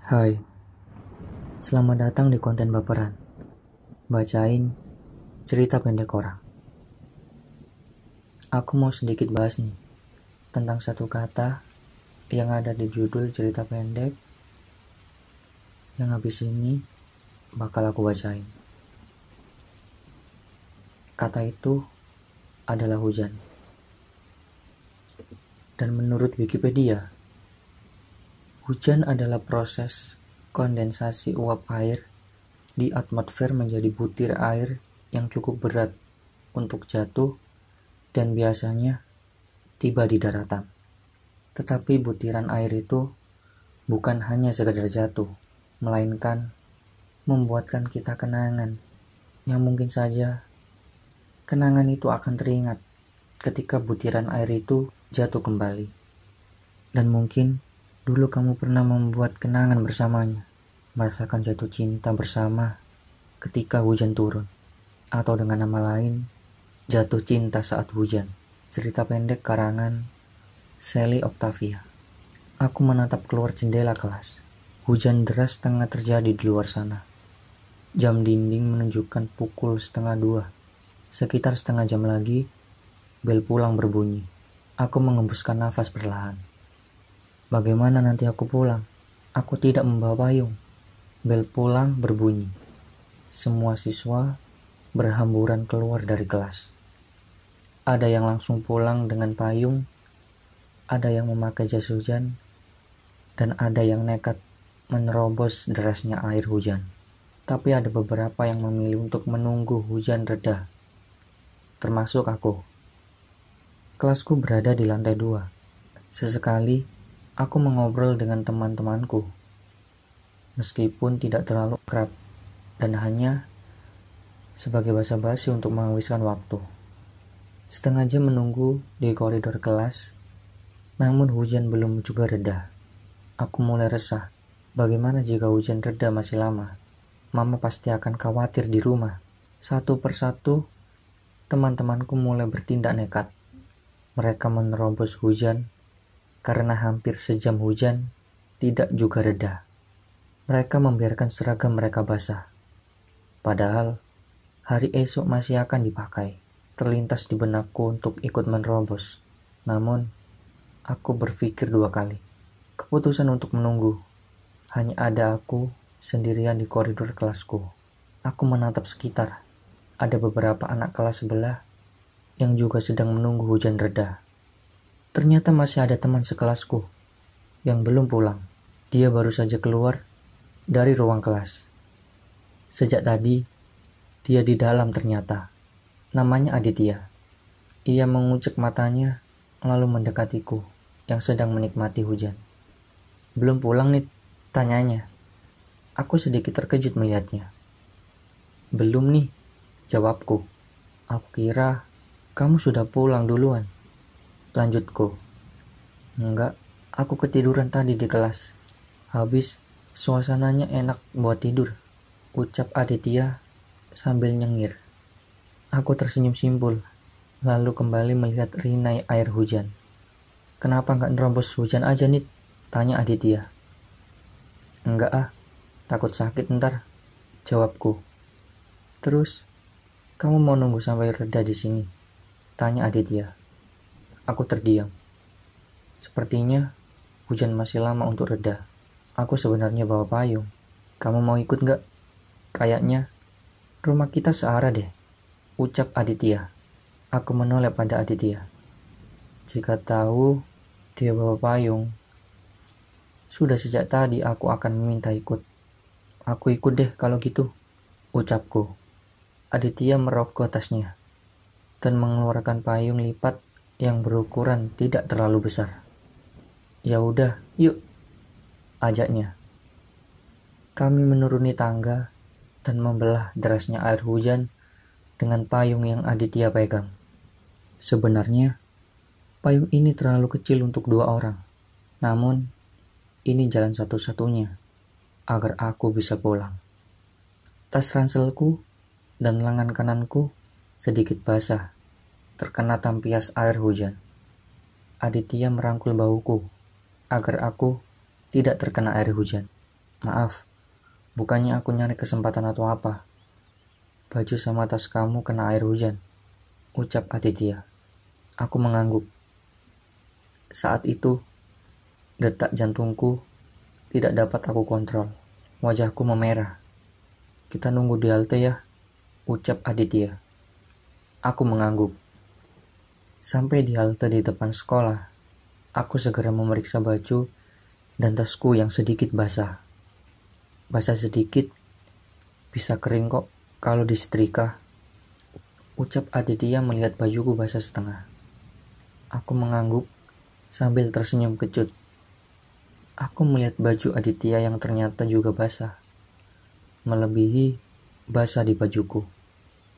Hai, selamat datang di konten baperan. Bacain cerita pendek orang. Aku mau sedikit bahas nih tentang satu kata yang ada di judul cerita pendek yang habis ini bakal aku bacain. Kata itu adalah hujan. Dan menurut Wikipedia, hujan adalah proses kondensasi uap air di atmosfer menjadi butir air yang cukup berat untuk jatuh dan biasanya tiba di daratan. Tetapi butiran air itu bukan hanya sekedar jatuh, melainkan membuatkan kita kenangan yang mungkin saja kenangan itu akan teringat ketika butiran air itu jatuh kembali. Dan mungkin dulu kamu pernah membuat kenangan bersamanya, merasakan jatuh cinta bersama ketika hujan turun, atau dengan nama lain, jatuh cinta saat hujan. Cerita pendek karangan Sally Octavia. Aku menatap keluar jendela kelas. Hujan deras tengah terjadi di luar sana. Jam dinding menunjukkan pukul 1:30. Sekitar setengah jam lagi, bel pulang berbunyi. Aku mengembuskan nafas perlahan. Bagaimana nanti aku pulang? Aku tidak membawa payung. Bel pulang berbunyi. Semua siswa berhamburan keluar dari kelas. Ada yang langsung pulang dengan payung, ada yang memakai jas hujan, dan ada yang nekat menerobos derasnya air hujan. Tapi ada beberapa yang memilih untuk menunggu hujan reda, termasuk aku. Kelasku berada di lantai 2. Sesekali, aku mengobrol dengan teman-temanku, meskipun tidak terlalu akrab, dan hanya sebagai basa-basi untuk menghabiskan waktu. Setengah jam menunggu di koridor kelas, namun hujan belum juga reda. Aku mulai resah. Bagaimana jika hujan reda masih lama? Mama pasti akan khawatir di rumah. Satu persatu, teman-temanku mulai bertindak nekat. Mereka menerobos hujan karena hampir sejam hujan tidak juga reda. Mereka membiarkan seragam mereka basah. Padahal hari esok masih akan dipakai. Terlintas di benakku untuk ikut menerobos. Namun, aku berpikir 2 kali. Keputusan untuk menunggu. Hanya ada aku sendirian di koridor kelasku. Aku menatap sekitar. Ada beberapa anak kelas sebelah yang juga sedang menunggu hujan reda. Ternyata masih ada teman sekelasku yang belum pulang. Dia baru saja keluar dari ruang kelas. Sejak tadi, dia di dalam ternyata. Namanya Aditya. Ia mengucek matanya lalu mendekatiku yang sedang menikmati hujan. Belum pulang nih, tanyanya. Aku sedikit terkejut melihatnya. Belum nih, jawabku. Aku kira kamu sudah pulang duluan. Lanjutku. Enggak, aku ketiduran tadi di kelas. Habis, suasananya enak buat tidur, ucap Aditya sambil nyengir. Aku tersenyum simpul, lalu kembali melihat rinai air hujan. Kenapa nggak nerobos hujan aja nih? Tanya Aditya. Enggak ah, takut sakit ntar, jawabku. Terus, kamu mau nunggu sampai reda di sini? Tanya Aditya. Aku terdiam. Sepertinya hujan masih lama untuk reda. Aku sebenarnya bawa payung. Kamu mau ikut nggak? Kayaknya rumah kita searah deh, ucap Aditya. Aku menoleh pada Aditya. Jika tahu dia bawa payung, sudah sejak tadi aku akan meminta ikut. Aku ikut deh kalau gitu, ucapku. Aditya merogoh tasnya dan mengeluarkan payung lipat yang berukuran tidak terlalu besar. Ya udah, yuk, ajaknya. Kami menuruni tangga dan membelah derasnya air hujan dengan payung yang Aditya pegang. Sebenarnya, payung ini terlalu kecil untuk 2 orang. Namun, ini jalan satu-satunya agar aku bisa pulang. Tas ranselku dan lengan kananku sedikit basah, terkena tampias air hujan. Aditya merangkul bahuku agar aku tidak terkena air hujan. Maaf, bukannya aku nyari kesempatan atau apa. Baju sama tas kamu kena air hujan, ucap Aditya. Aku mengangguk. Saat itu, detak jantungku tidak dapat aku kontrol. Wajahku memerah. Kita nunggu di halte ya, ucap Aditya. Aku mengangguk. Sampai di halte di depan sekolah, aku segera memeriksa baju dan tasku yang sedikit basah. Basah sedikit, bisa kering kok kalau disetrika, ucap Aditya melihat bajuku basah setengah. Aku mengangguk sambil tersenyum kecut. Aku melihat baju Aditya yang ternyata juga basah, melebihi basah di bajuku.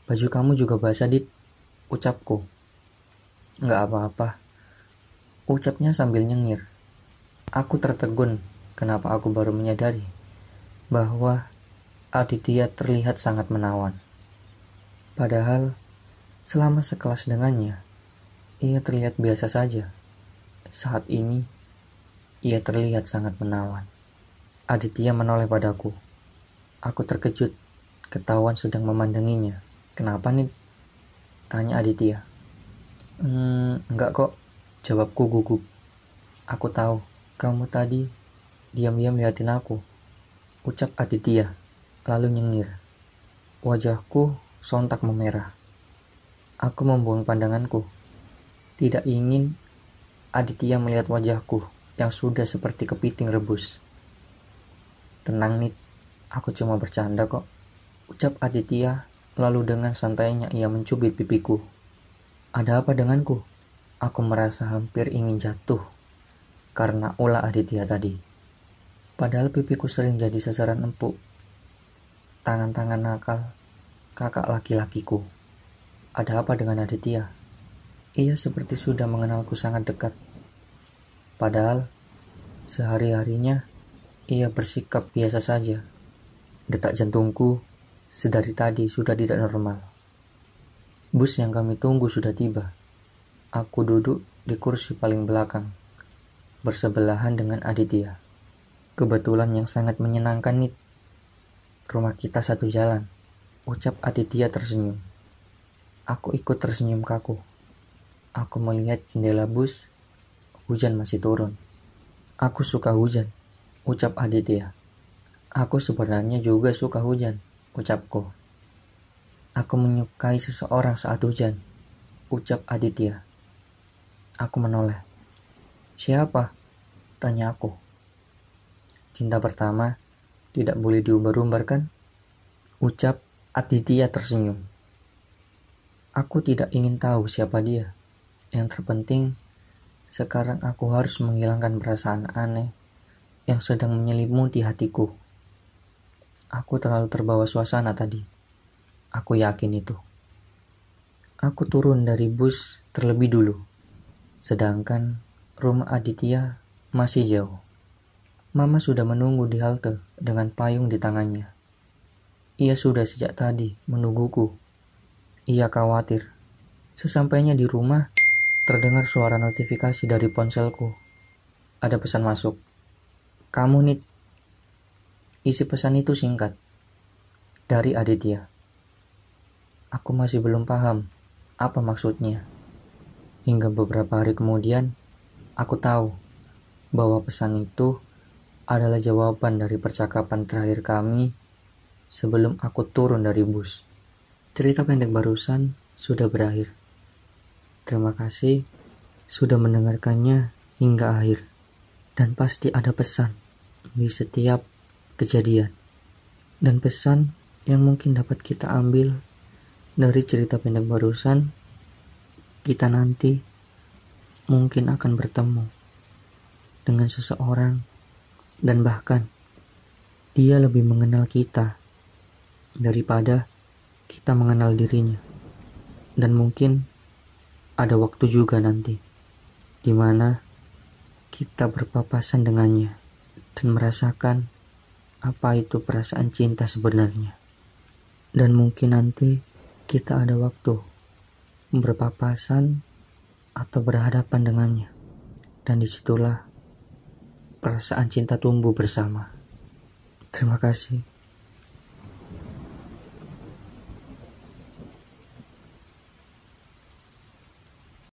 Baju kamu juga basah, Dit, ucapku. Nggak apa-apa, ucapnya sambil nyengir. Aku tertegun kenapa aku baru menyadari bahwa Aditya terlihat sangat menawan. Padahal selama sekelas dengannya, ia terlihat biasa saja. Saat ini, ia terlihat sangat menawan. Aditya menoleh padaku. Aku terkejut, ketahuan sedang memandanginya. Kenapa nih? Tanya Aditya. Enggak kok, jawabku gugup. Aku tahu, kamu tadi diam-diam liatin aku, ucap Aditya, lalu nyengir. Wajahku sontak memerah. Aku membuang pandanganku. Tidak ingin Aditya melihat wajahku yang sudah seperti kepiting rebus. Tenang Nit, aku cuma bercanda kok, ucap Aditya, lalu dengan santainya ia mencubit pipiku. Ada apa denganku? Aku merasa hampir ingin jatuh karena ulah Aditya tadi. Padahal pipiku sering jadi sasaran empuk tangan-tangan nakal kakak laki-lakiku. Ada apa dengan Aditya? Ia seperti sudah mengenalku sangat dekat. Padahal sehari-harinya ia bersikap biasa saja. Detak jantungku sedari tadi sudah tidak normal. Bus yang kami tunggu sudah tiba. Aku duduk di kursi paling belakang, bersebelahan dengan Aditya. Kebetulan yang sangat menyenangkan nih. Rumah kita satu jalan, ucap Aditya tersenyum. Aku ikut tersenyum kaku. Aku melihat jendela bus, hujan masih turun. Aku suka hujan, ucap Aditya. Aku sebenarnya juga suka hujan, ucapku. Aku menyukai seseorang saat hujan, ucap Aditya. Aku menoleh. Siapa? Tanya aku. Cinta pertama tidak boleh diumbar-umbar kan? Ucap Aditya tersenyum. Aku tidak ingin tahu siapa dia. Yang terpenting, sekarang aku harus menghilangkan perasaan aneh yang sedang menyelimuti hatiku. Aku terlalu terbawa suasana tadi. Aku yakin itu. Aku turun dari bus terlebih dulu, sedangkan rumah Aditya masih jauh. Mama sudah menunggu di halte dengan payung di tangannya. Ia sudah sejak tadi menungguku. Ia khawatir. Sesampainya di rumah, terdengar suara notifikasi dari ponselku. Ada pesan masuk. Kamu Nit. Isi pesan itu singkat. Dari Aditya. Aku masih belum paham apa maksudnya. Hingga beberapa hari kemudian, aku tahu bahwa pesan itu adalah jawaban dari percakapan terakhir kami sebelum aku turun dari bus. Cerita pendek barusan sudah berakhir. Terima kasih sudah mendengarkannya hingga akhir. Dan pasti ada pesan di setiap kejadian. Dan pesan yang mungkin dapat kita ambil dari cerita pendek barusan, kita nanti mungkin akan bertemu dengan seseorang dan bahkan dia lebih mengenal kita daripada kita mengenal dirinya. Dan mungkin ada waktu juga nanti di mana kita berpapasan dengannya dan merasakan apa itu perasaan cinta sebenarnya. Dan mungkin nanti kita ada waktu berpapasan atau berhadapan dengannya. Dan disitulah perasaan cinta tumbuh bersama. Terima kasih.